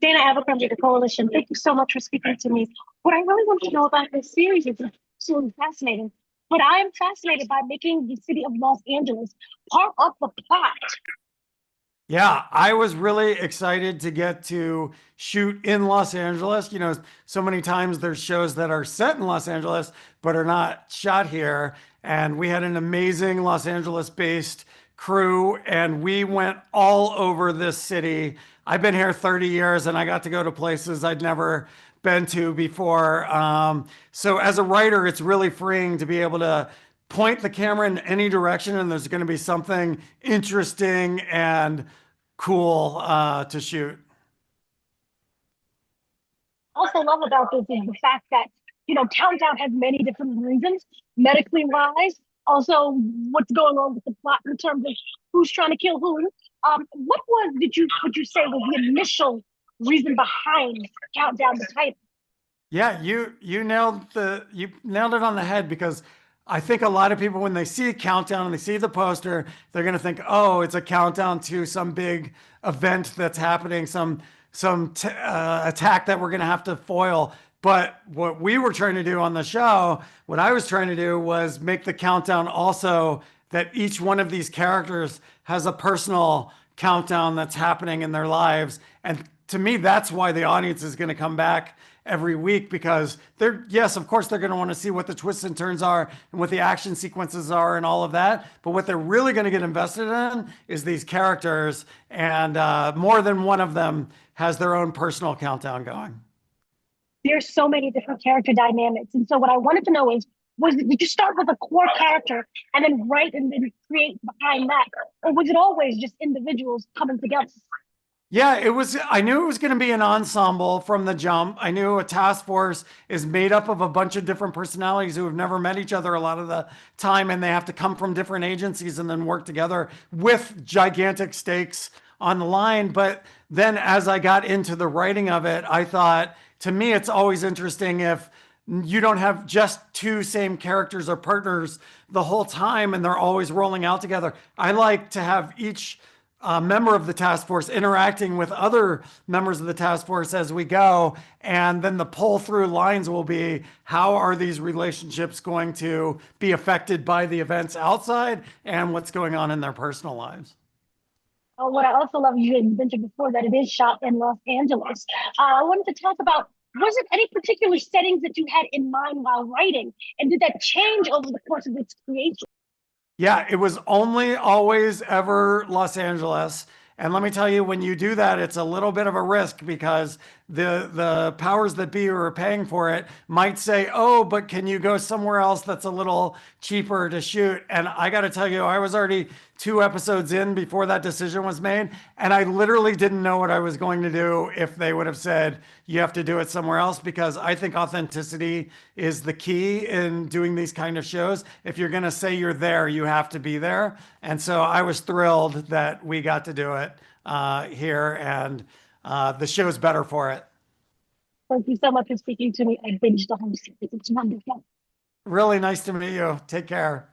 Dana Abercrombie, the Koalition. Thank you so much for speaking to me. What I really want to know about this series is absolutely fascinating. But I am fascinated by making the city of Los Angeles part of the plot. Yeah, I was really excited to get to shoot in Los Angeles. So many times there's shows that are set in Los Angeles but are not shot here. And we had an amazing Los Angeles-based crew, and we went all over this city. I've been here 30 years, and I got to go to places I'd never been to before. So as a writer, it's really freeing to be able to point the camera in any direction, and there's going to be something interesting and cool to shoot. Also love about this is the fact that Countdown has many different reasons, medically wise. Also, what's going on with the plot in terms of who's trying to kill who. What was did you would you say was the initial reason behind Countdown, the title? Yeah, you nailed it on the head, because I think a lot of people, when they see a countdown and they see the poster, they're going to think, oh, it's a countdown to some big event that's happening, some attack that we're going to have to foil. But what we were trying to do on the show, what I was trying to do, was make the countdown also that each one of these characters has a personal countdown that's happening in their lives. And to me, that's why the audience is going to come back every week, because yes, of course, they're going to want to see what the twists and turns are and what the action sequences are and all of that. But what they're really going to get invested in is these characters, and more than one of them has their own personal countdown going. There's so many different character dynamics, and so what I wanted to know is, did you start with a core character and then write and then create behind that, or was it always just individuals coming together? Yeah, it was. I knew it was going to be an ensemble from the jump. I knew a task force is made up of a bunch of different personalities who have never met each other a lot of the time, and they have to come from different agencies and then work together with gigantic stakes on the line. But then as I got into the writing of it, I thought, to me, it's always interesting if you don't have just two same characters or partners the whole time and they're always rolling out together. I like to have each member of the task force interacting with other members of the task force as we go. And then the pull through lines will be, how are these relationships going to be affected by the events outside and what's going on in their personal lives? What I also love, you had mentioned before that it is shot in Los Angeles. I wanted to talk about, was it any particular settings that you had in mind while writing? And did that change over the course of its creation? Yeah, it was only always ever Los Angeles. And let me tell you, when you do that, it's a little bit of a risk, because the powers that be who are paying for it might say, oh, but can you go somewhere else that's a little cheaper to shoot? And I got to tell you, I was already 2 episodes in before that decision was made. And I literally didn't know what I was going to do if they would have said, you have to do it somewhere else, because I think authenticity is the key in doing these kind of shows. If you're going to say you're there, you have to be there. And so I was thrilled that we got to do it here, and the show's better for it. Thank you so much for speaking to me. I binged the whole series. It's wonderful. Really nice to meet you. Take care.